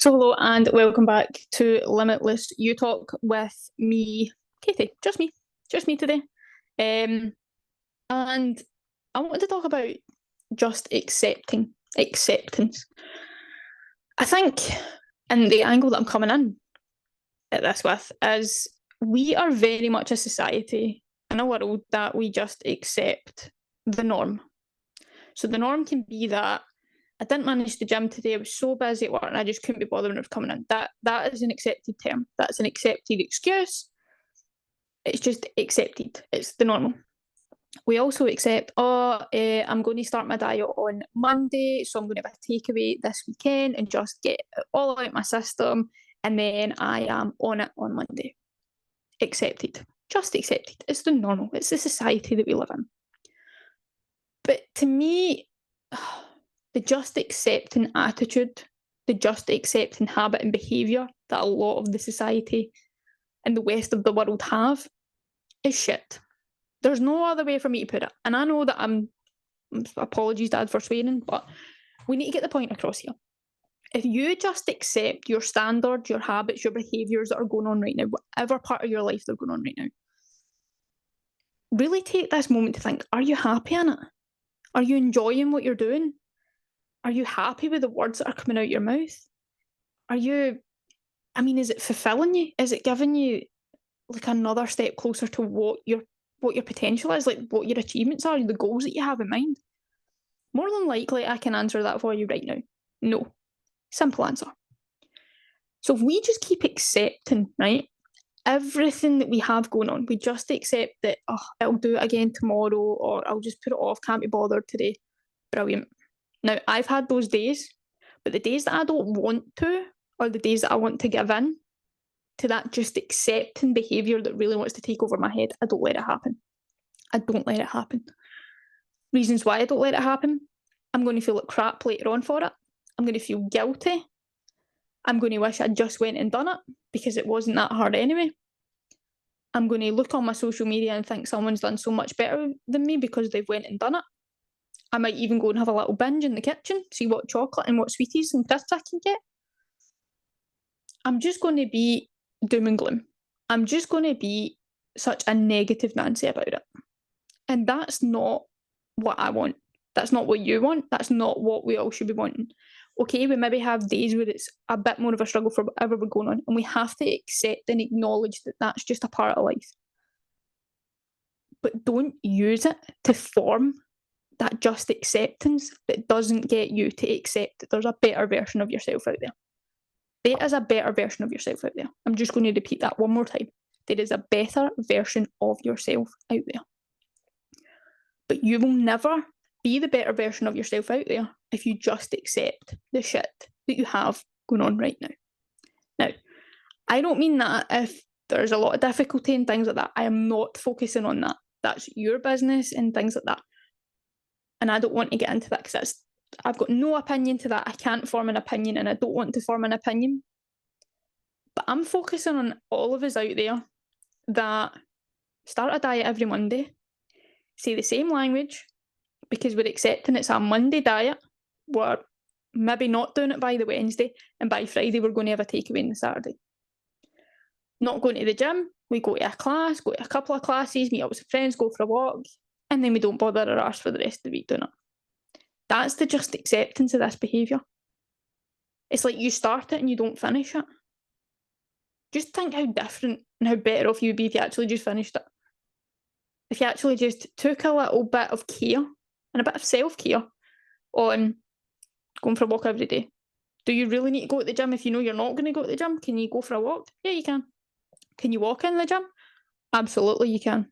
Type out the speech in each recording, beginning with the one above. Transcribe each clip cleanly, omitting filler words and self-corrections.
So hello and welcome back to Limitless You Talk with me, Katie. Just me today. And I wanted to talk about just acceptance. I think, and the angle that I'm coming in at this with is we are very much a society in a world that we just accept the norm. So the norm can be that I didn't manage the gym today. I was so busy at work and I just couldn't be bothered when I was coming in. That is an accepted term. That's an accepted excuse. It's just accepted. It's the normal. We also accept, I'm going to start my diet on Monday, so I'm going to have a takeaway this weekend and just get it all out my system, and then I am on it on Monday. Accepted. Just accepted. It's the normal. It's the society that we live in. But to me, the just accepting attitude, the just accepting habit and behaviour that a lot of the society and the rest of the world have is shit. There's no other way for me to put it. And I know that apologies, Dad, for swearing, but we need to get the point across here. If you just accept your standards, your habits, your behaviours that are going on right now, whatever part of your life they're going on right now, really take this moment to think, are you happy in it? Are you enjoying what you're doing? Are you happy with the words that are coming out your mouth? Is it fulfilling you? Is it giving you like another step closer to what your potential is, like what your achievements are, the goals that you have in mind? More than likely, I can answer that for you right now. No. Simple answer. So if we just keep accepting, right, everything that we have going on, we just accept that, I'll do it again tomorrow, or I'll just put it off, can't be bothered today. Brilliant. Now, I've had those days, but the days that I don't want to, or the days that I want to give in to that just accepting behaviour that really wants to take over my head, I don't let it happen. I don't let it happen. Reasons why I don't let it happen: I'm going to feel like crap later on for it. I'm going to feel guilty. I'm going to wish I'd just went and done it because it wasn't that hard anyway. I'm going to look on my social media and think someone's done so much better than me because they've went and done it. I might even go and have a little binge in the kitchen, see what chocolate and what sweeties and crisps I can get. I'm just going to be doom and gloom. I'm just going to be such a negative Nancy about it. And that's not what I want. That's not what you want. That's not what we all should be wanting. Okay, we maybe have days where it's a bit more of a struggle for whatever we're going on, and we have to accept and acknowledge that that's just a part of life. But don't use it to form that just acceptance that doesn't get you to accept that there's a better version of yourself out there. There is a better version of yourself out there. I'm just going to repeat that one more time. There is a better version of yourself out there. But you will never be the better version of yourself out there if you just accept the shit that you have going on right now. Now, I don't mean that if there's a lot of difficulty and things like that. I am not focusing on that. That's your business and things like that. And I don't want to get into that because I've got no opinion to that. I can't form an opinion and I don't want to form an opinion. But I'm focusing on all of us out there that start a diet every Monday, say the same language, because we're accepting it's a Monday diet. We're maybe not doing it by the Wednesday, and by Friday we're going to have a takeaway on the Saturday. Not going to the gym, we go to a class, go to a couple of classes, meet up with some friends, go for a walk, and then we don't bother our arse for the rest of the week doing it. That's the just acceptance of this behaviour. It's like you start it and you don't finish it. Just think how different and how better off you'd be if you actually just finished it. If you actually just took a little bit of care and a bit of self-care on going for a walk every day. Do you really need to go to the gym if you know you're not going to go to the gym? Can you go for a walk? Yeah, you can. Can you walk in the gym? Absolutely, you can.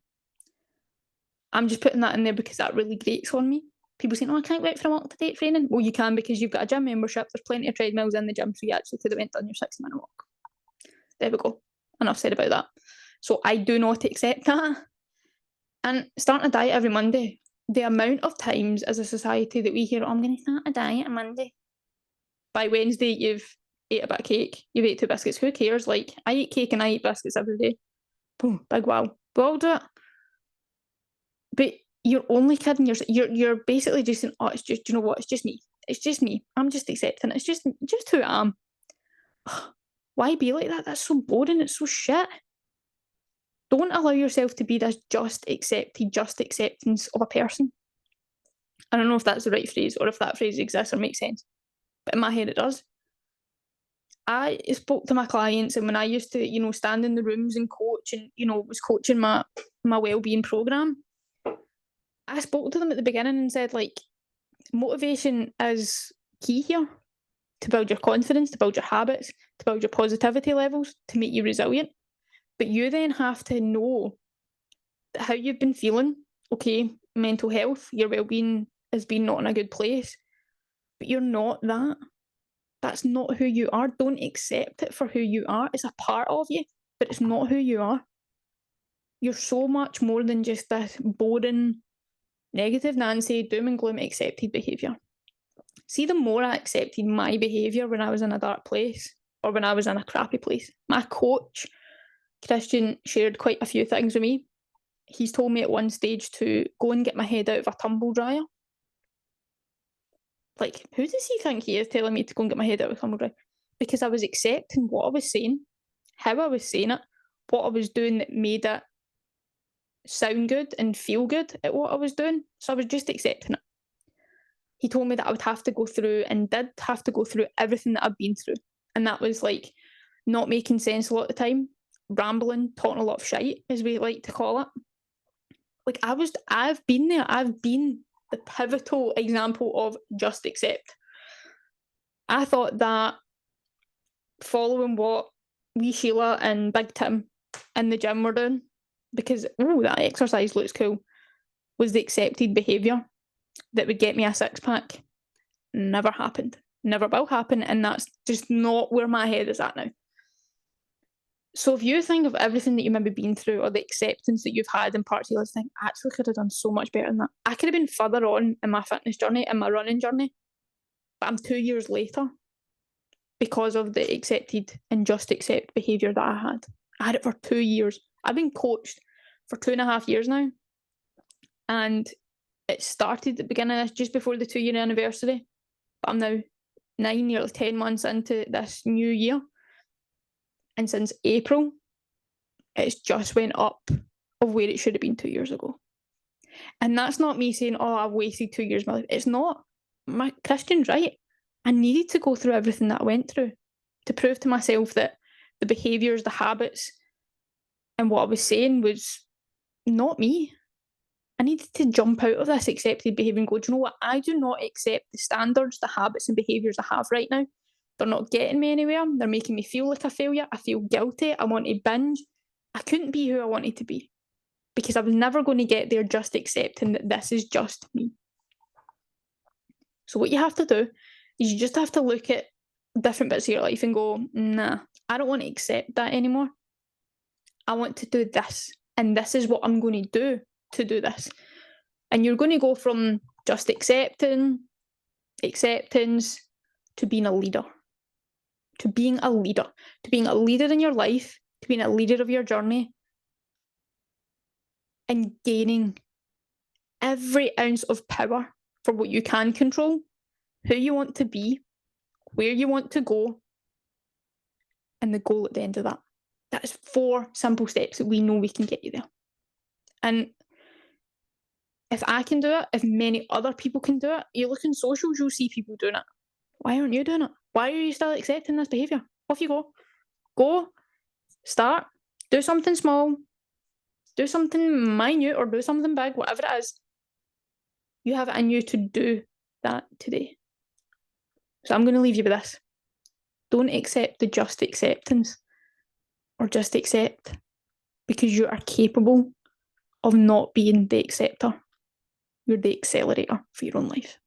I'm just putting that in there because that really grates on me. People saying, I can't wait for a walk today at training. Well, you can because you've got a gym membership. There's plenty of treadmills in the gym, so you actually could have went on your 60-minute walk. There we go. Enough said about that. So I do not accept that. And starting a diet every Monday, the amount of times as a society that we hear, I'm going to start a diet on Monday. By Wednesday, you've ate a bit of cake, you've ate 2 biscuits. Who cares? Like, I eat cake and I eat biscuits every day. Boom, big wow. We all do it. But you're only kidding yourself. You're basically just saying, it's just, you know what? It's just me. It's just me. I'm just accepting it. It's just who I am. Why be like that? That's so boring. It's so shit. Don't allow yourself to be this just acceptance of a person. I don't know if that's the right phrase or if that phrase exists or makes sense, but in my head it does. I spoke to my clients, and when I used to, stand in the rooms and coach and, was coaching my wellbeing program, I spoke to them at the beginning and said, like, motivation is key here to build your confidence, to build your habits, to build your positivity levels, to make you resilient. But you then have to know that how you've been feeling, okay, mental health, your well-being has been not in a good place, but you're not that. That's not who you are. Don't accept it for who you are. It's a part of you, but it's not who you are. You're so much more than just this boring, negative Nancy, doom and gloom accepted behaviour. See, the more I accepted my behaviour when I was in a dark place or when I was in a crappy place, my coach, Christian, shared quite a few things with me. He's told me at one stage to go and get my head out of a tumble dryer. Like, who does he think he is telling me to go and get my head out of a tumble dryer? Because I was accepting what I was saying, how I was saying it, what I was doing that made it sound good and feel good at what I was doing. So I was just accepting it. He told me that I would have to go through, and did have to go through, everything that I've been through. And that was like not making sense a lot of the time, rambling, talking a lot of shite, as we like to call it. Like, I've been there. I've been the pivotal example of just accept. I thought that following what wee Sheila and Big Tim in the gym were doing, because, that exercise looks cool, was the accepted behaviour that would get me a six-pack. Never happened. Never will happen, and that's just not where my head is at now. So if you think of everything that you've maybe been through, or the acceptance that you've had in parts of your life, think, I actually could have done so much better than that. I could have been further on in my fitness journey, in my running journey, but I'm 2 years later because of the accepted and just accept behaviour that I had. I had it for 2 years. I've been coached for 2.5 years now, and it started at the beginning of this, just before the 2-year anniversary, but I'm now 9, nearly 10 months into this new year. And since April, it's just went up of where it should have been 2 years ago. And that's not me saying, I've wasted 2 years of my life. It's not. Christian's right. I needed to go through everything that I went through to prove to myself that the behaviours, the habits, and what I was saying was not me. I needed to jump out of this accepted behaviour and go, do you know what? I do not accept the standards, the habits and behaviours I have right now. They're not getting me anywhere. They're making me feel like a failure. I feel guilty. I want to binge. I couldn't be who I wanted to be because I was never going to get there just accepting that this is just me. So what you have to do is you just have to look at different bits of your life and go, nah, I don't want to accept that anymore. I want to do this. And this is what I'm going to do this. And you're going to go from just acceptance to being a leader. To being a leader in your life, to being a leader of your journey, and gaining every ounce of power for what you can control, who you want to be, where you want to go, and the goal at the end of that. That is 4 simple steps that we know we can get you there. And if I can do it, if many other people can do it, you look in socials, you'll see people doing it. Why aren't you doing it? Why are you still accepting this behaviour? Off you go. Go, start, do something small, do something minute, or do something big, whatever it is. You have it in you to do that today. So I'm going to leave you with this. Don't accept the just acceptance or just accept, because you are capable of not being the acceptor. You're the accelerator for your own life.